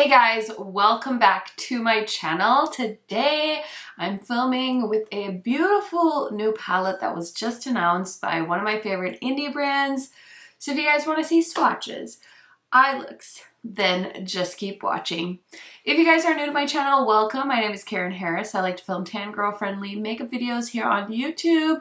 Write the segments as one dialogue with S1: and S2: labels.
S1: Hey guys, welcome back to my channel. Today I'm filming with a beautiful new palette that was just announced by one of my favorite indie brands. So if you guys want to see swatches, eye looks, then just keep watching. If you guys are new to my channel, welcome. My name is KARENHARRIS. I like to film tan girl friendly makeup videos here on YouTube.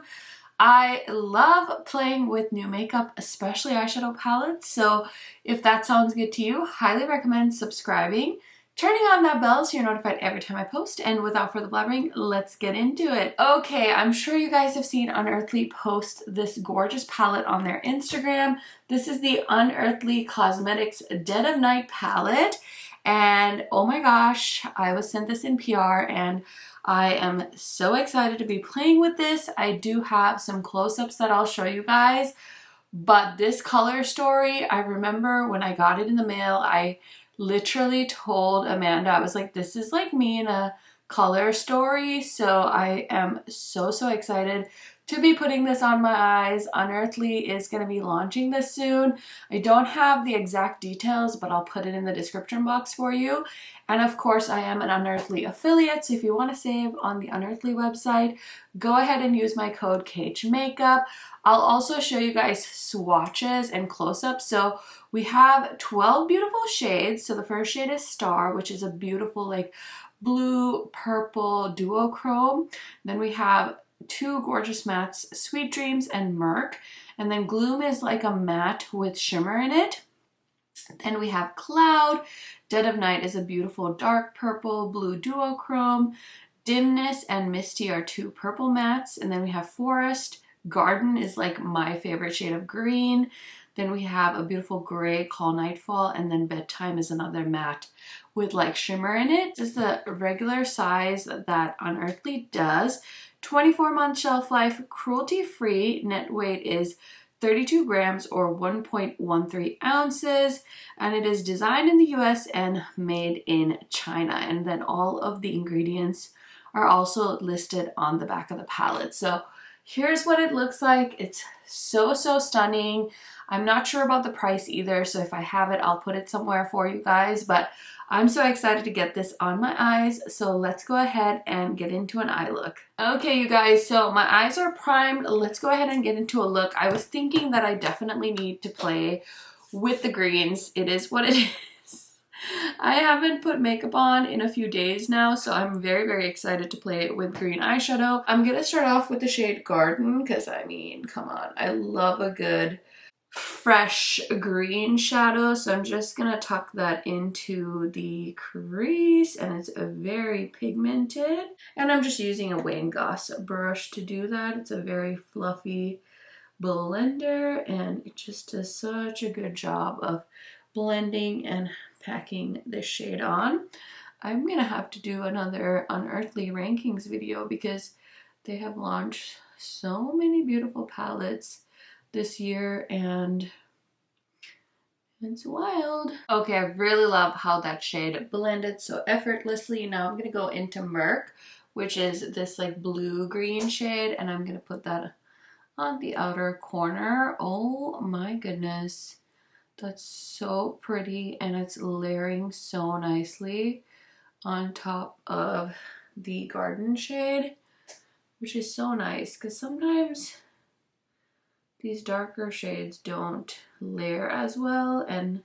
S1: I love playing with new makeup, especially eyeshadow palettes, so if that sounds good to you, highly recommend subscribing, turning on that bell so you're notified every time I post, and without further blabbering, let's get into it. Okay, I'm sure you guys have seen Unearthly post this gorgeous palette on their Instagram. This is the Unearthly Cosmetics Dead of Night palette, and oh my gosh, I was sent this in PR and I am so excited to be playing with this. I do have some close-ups that I'll show you guys, but this color story, I remember when I got it in the mail, I literally told Amanda, I was like, this is like me in a color story. So I am so excited to be putting this on my eyes. Unearthly is going to be launching this soon. I don't have the exact details, but I'll put it in the description box for you. And of course, I am an Unearthly affiliate, so if you want to save on the Unearthly website, go ahead and use my code KHMAKEUP. I'll also show you guys swatches and close-ups. So we have 12 beautiful shades. So the first shade is Star, which is a beautiful like blue purple duochrome. Then we have two gorgeous mattes, Sweet Dreams and Murk. And then Gloom is like a matte with shimmer in it. Then we have Cloud. Dead of Night is a beautiful dark purple blue duochrome. Dimness and Misty are two purple mattes. And then we have Forest. Garden is like my favorite shade of green. Then we have a beautiful gray called Nightfall, and then Bedtime is another matte with like shimmer in it. This is the regular size that Unearthly does. 24-month shelf life, cruelty free. Net weight is 32 grams or 1.13 ounces, and it is designed in the US and made in China. And then all of the ingredients are also listed on the back of the palette. So here's what it looks like. It's so stunning. I'm not sure about the price either, so if I have it, I'll put it somewhere for you guys, but I'm so excited to get this on my eyes, so let's go ahead and get into an eye look. Okay, you guys, so my eyes are primed. Let's go ahead and get into a look. I was thinking that I definitely need to play with the greens. It is what it is. I haven't put makeup on in a few days now, so I'm very excited to play with green eyeshadow. I'm gonna start off with the shade Garden, because I mean, come on, I love a good fresh green shadow. So I'm just gonna tuck that into the crease, and it's a very pigmented, and I'm just using a Wayne Goss brush to do that. It's a very fluffy blender, and it just does such a good job of blending and packing this shade on. I'm gonna have to do another Unearthly rankings video because they have launched so many beautiful palettes this year, and it's wild. Okay, I really love how that shade blended so effortlessly. Now I'm gonna go into Murk, which is this like blue-green shade, and I'm gonna put that on the outer corner. Oh my goodness, that's so pretty, and it's layering so nicely on top of the Garden shade, which is so nice because sometimes these darker shades don't layer as well, and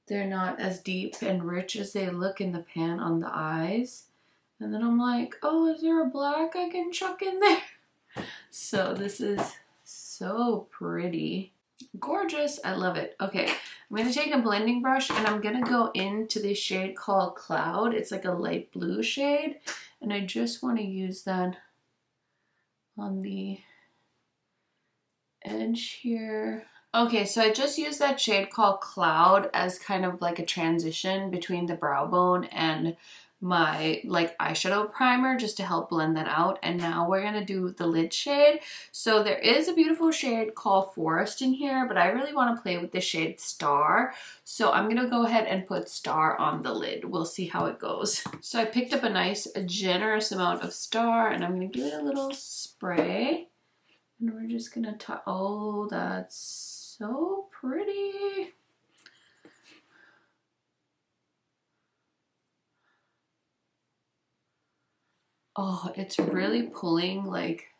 S1: they're not as deep and rich as they look in the pan on the eyes. And then I'm like, oh, is there a black I can chuck in there? So this is so pretty. Gorgeous. I love it. Okay, I'm going to take a blending brush, and I'm going to go into this shade called Cloud. It's like a light blue shade, and I just want to use that on the edge here. Okay, so I just used that shade called Cloud as kind of like a transition between the brow bone and my like eyeshadow primer, just to help blend that out. And now we're gonna do the lid shade. So there is a beautiful shade called Forest in here, but I really want to play with the shade Star, so I'm gonna go ahead and put Star on the lid. We'll see how it goes. So I picked up a nice generous amount of Star, and I'm gonna give it a little spray. And we're just gonna oh, that's so pretty. Oh, it's really pulling like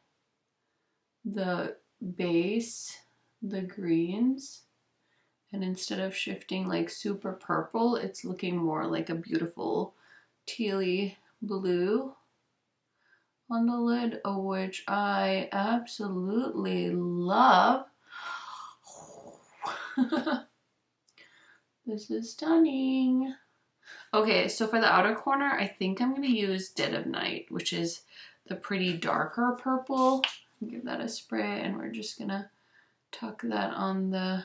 S1: the base, the greens, and instead of shifting like super purple, it's looking more like a beautiful tealy blue on the lid, which I absolutely love. This is stunning. Okay, so for the outer corner, I think I'm going to use Dead of Night, which is the pretty darker purple. Give that a spray, and we're just going to tuck that on the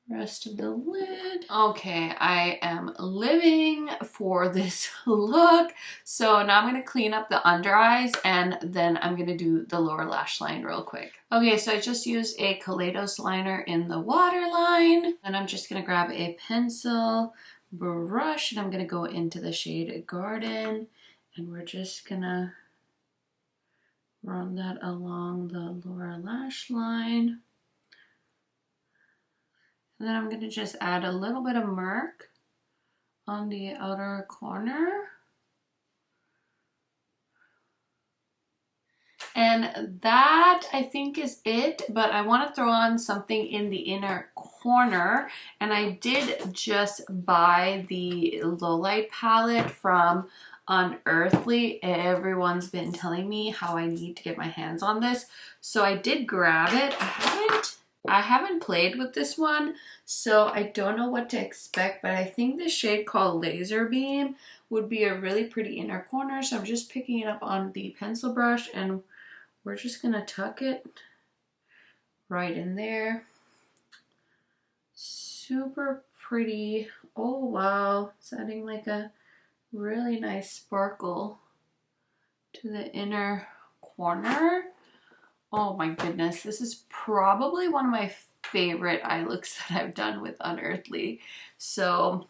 S1: rest of the lid. Okay, I am living for this look. So now I'm going to clean up the under eyes, and then I'm going to do the lower lash line real quick. Okay, so I just used a Kaleidos liner in the waterline, and I'm just going to grab a pencil brush, and I'm going to go into the shade Garden, and we're just going to run that along the lower lash line. And then I'm going to just add a little bit of Merc on the outer corner. And that, I think, is it, but I want to throw on something in the inner corner, and I did just buy the low light palette from Unearthly. Everyone's been telling me how I need to get my hands on this, so I did grab it. I haven't played with this one, so I don't know what to expect, but I think the shade called Laser Beam would be a really pretty inner corner, so I'm just picking it up on the pencil brush, and we're just gonna tuck it right in there. Super pretty. Oh wow, it's adding like a really nice sparkle to the inner corner. Oh my goodness, this is probably one of my favorite eye looks that I've done with Unearthly. So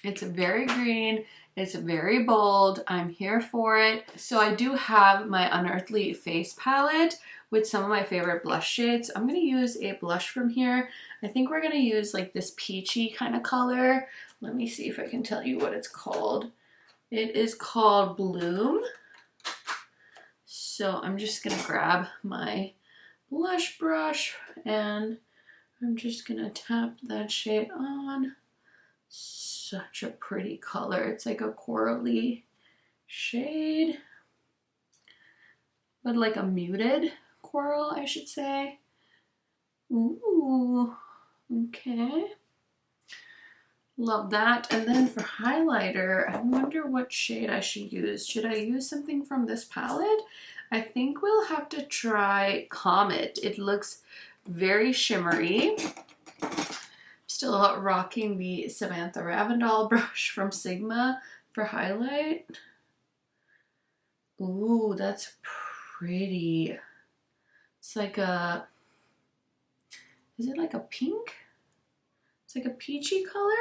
S1: it's very green, it's very bold, I'm here for it. So I do have my Unearthly face palette with some of my favorite blush shades. I'm gonna use a blush from here. I think we're gonna use like this peachy kind of color. Let me see if I can tell you what it's called. It is called Bloom. So I'm just gonna grab my blush brush, and I'm just gonna tap that shade on. Such a pretty color. It's like a corally shade, but like a muted coral, I should say. Ooh, okay. Love that. And then for highlighter, I wonder what shade I should use. Should I use something from this palette? I think we'll have to try Comet. It looks very shimmery. Still rocking the Samantha Ravindal brush from Sigma for highlight. Ooh, that's pretty. It's like a, is it like a pink? It's like a peachy color.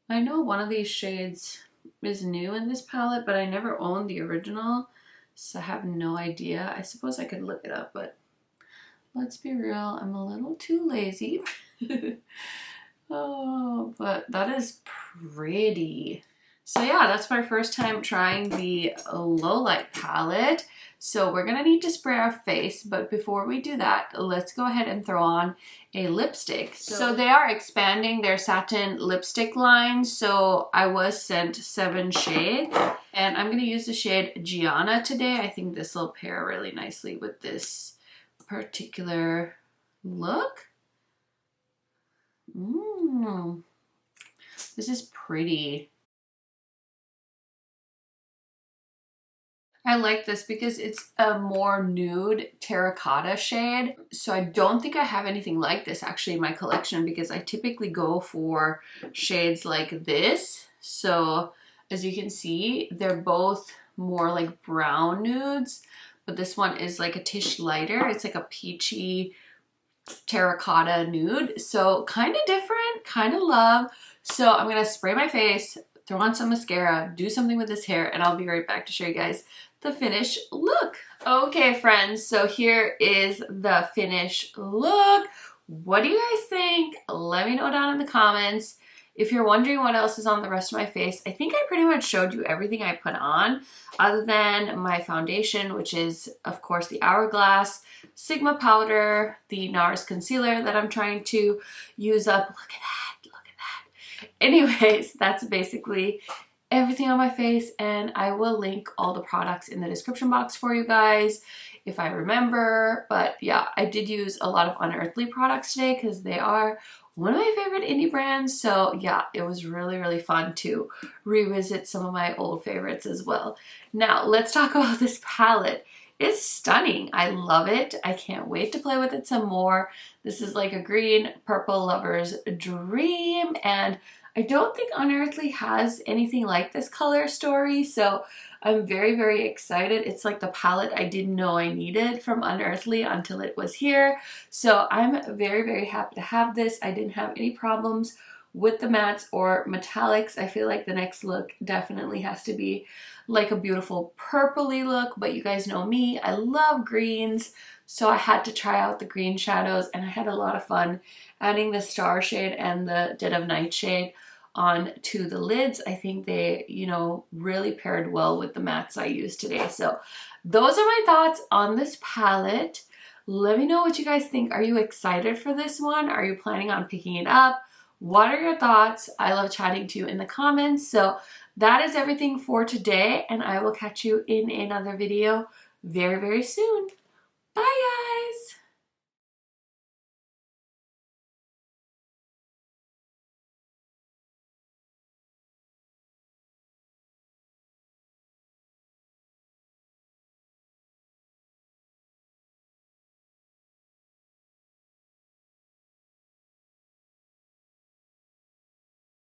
S1: I know one of these shades is new in this palette, but I never owned the original, so I have no idea. I suppose I could look it up, but let's be real, I'm a little too lazy. Oh, but that is pretty. So yeah, that's my first time trying the low light palette. So we're gonna need to spray our face, but before we do that, let's go ahead and throw on a lipstick. So they are expanding their satin lipstick line. So I was sent 7 shades, and I'm gonna use the shade Gianna today. I think this will pair really nicely with this particular look. This is pretty. I like this because it's a more nude terracotta shade. So I don't think I have anything like this actually in my collection, because I typically go for shades like this. So as you can see, they're both more like brown nudes, but this one is like a tish lighter. It's like a peachy terracotta nude. So kind of different, kind of love. So I'm gonna spray my face, throw on some mascara, do something with this hair, and I'll be right back to show you guys the finished look. Okay friends, so here is the finished look. What do you guys think? Let me know down in the comments. If you're wondering what else is on the rest of my face, I think I pretty much showed you everything I put on other than my foundation, which is of course the Hourglass Sigma powder, the NARS concealer that I'm trying to use up. Look at that, look at that. Anyways, that's basically everything on my face, and I will link all the products in the description box for you guys if I remember. But yeah, I did use a lot of Unearthly products today because they are one of my favorite indie brands. So yeah, it was really, really fun to revisit some of my old favorites as well. Now, let's talk about this palette. It's stunning. I love it. I can't wait to play with it some more. This is like a green purple lover's dream, and I don't think Unearthly has anything like this color story, so I'm very, very excited. It's like the palette I didn't know I needed from Unearthly until it was here. So I'm very, very happy to have this. I didn't have any problems with the mattes or metallics. I feel like the next look definitely has to be like a beautiful purpley look, but you guys know me, I love greens. So I had to try out the green shadows, and I had a lot of fun adding the Star shade and the Dead of Night shade on to the lids. I think they, you know, really paired well with the mattes I used today. So those are my thoughts on this palette. Let me know what you guys think. Are you excited for this one? Are you planning on picking it up? What are your thoughts? I love chatting to you in the comments. So that is everything for today, and I will catch you in another video very, very soon. Bye, guys.